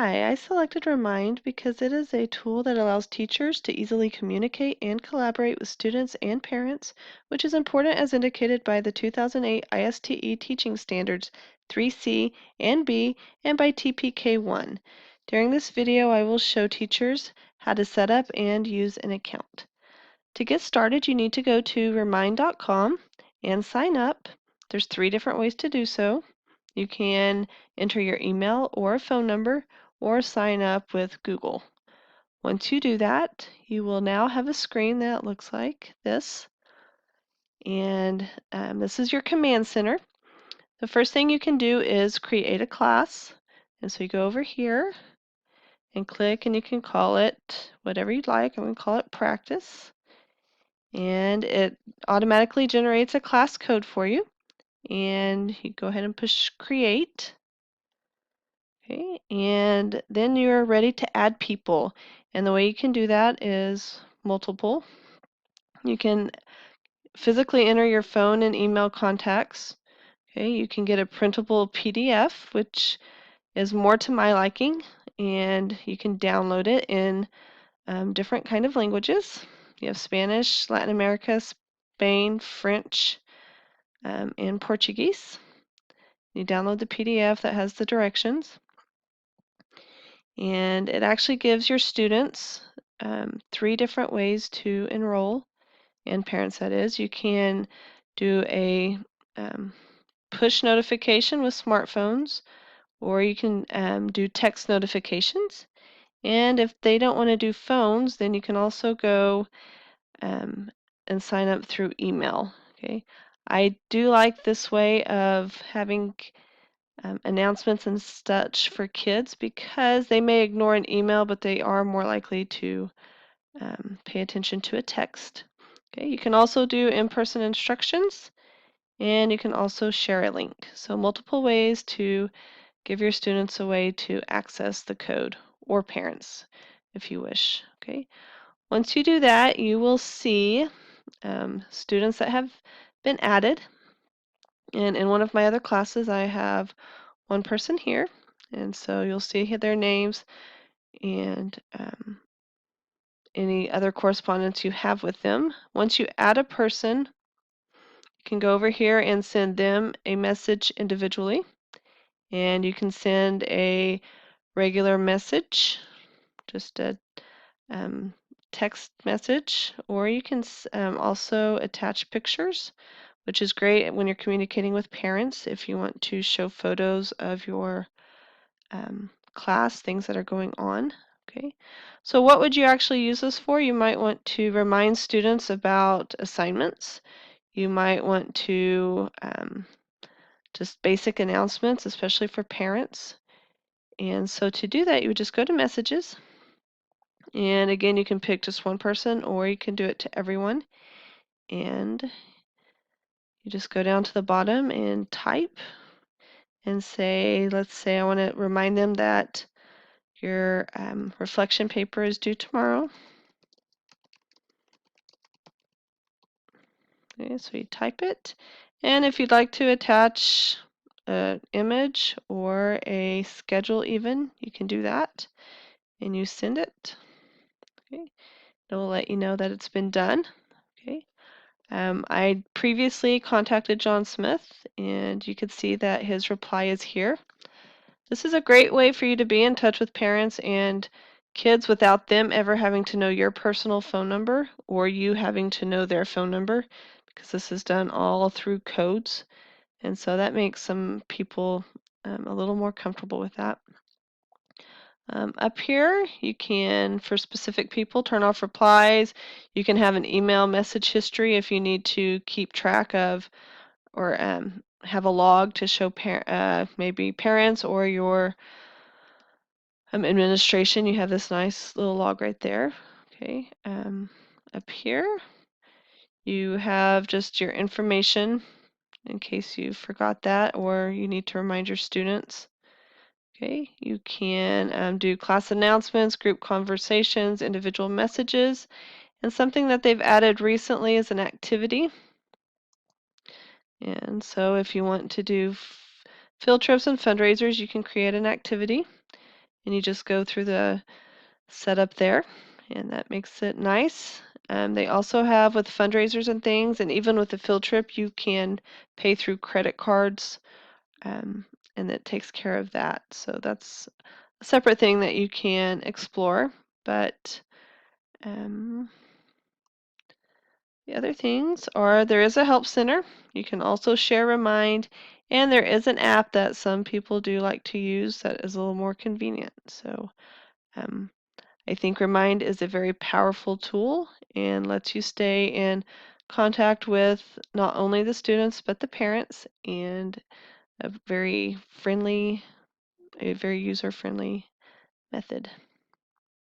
Hi, I selected Remind because it is a tool that allows teachers to easily communicate and collaborate with students and parents, which is important as indicated by the 2008 ISTE Teaching Standards 3C and B and by TPK1. During this video, I will show teachers how to set up and use an account. To get started, you need to go to remind.com and sign up. There's 3 different ways to do so. You can enter your email or a phone number or sign up with Google. Once you do that, you will now have a screen that looks like this. And this is your command center. The first thing you can do is create a class. And so you go over here and click, and you can call it whatever you'd like. I'm going to call it practice. And it automatically generates a class code for you. And you go ahead and push create. Okay, and then you're ready to add people. And the way you can do that is multiple. You can physically enter your phone and email contacts. Okay, you can get a printable PDF, which is more to my liking, and you can download it in different kind of languages. You have Spanish, Latin America, Spain, French, and Portuguese. You download the PDF that has the directions. And it actually gives your students 3 different ways to enroll, and parents that is. You can do a push notification with smartphones, or you can do text notifications. And if they don't want to do phones, then you can also go and sign up through email. Okay, I do like this way of having announcements and such for kids because they may ignore an email, but they are more likely to pay attention to a text. Okay, you can also do in-person instructions, and you can also share a link. So multiple ways to give your students a way to access the code, or parents if you wish. Okay, once you do that, you will see students that have been added. And in one of my other classes, I have one person here, and so you'll see here their names and any other correspondence you have with them. Once you add a person, you can go over here and send them a message individually, and you can send a regular message, just a text message, or you can also attach pictures, which is great when you're communicating with parents if you want to show photos of your class, things that are going on. Okay, so what would you actually use this for? You might want to remind students about assignments. You might want to just basic announcements, especially for parents. And so to do that, you would just go to messages. And again, you can pick just one person, or you can do it to everyone. And you just go down to the bottom and type and say, let's say I want to remind them that your reflection paper is due tomorrow. Okay, so you type it. And if you'd like to attach an image or a schedule even, you can do that. And you send it. Okay, it will let you know that it's been done. Okay. I previously contacted John Smith, and you could see that his reply is here. This is a great way for you to be in touch with parents and kids without them ever having to know your personal phone number or you having to know their phone number, because this is done all through codes. And so that makes some people a little more comfortable with that. Up here, you can, for specific people, turn off replies. You can have an email message history if you need to keep track of or have a log to show maybe parents or your administration. You have this nice little log right there. Okay, up here, you have just your information in case you forgot that or you need to remind your students. Okay, you can do class announcements, group conversations, individual messages, and something that they've added recently is an activity. And so if you want to do field trips and fundraisers, you can create an activity. and you just go through the setup there, and that makes it nice. They also have with fundraisers and things, and even with the field trip, you can pay through credit cards, um, and it takes care of that. So that's a separate thing that you can explore. But um, the other things are there is a help center. You can also share Remind, and there is an app that some people do like to use that is a little more convenient. So um, I think Remind is a very powerful tool and lets you stay in contact with not only the students but the parents, and a very friendly, a very user-friendly method.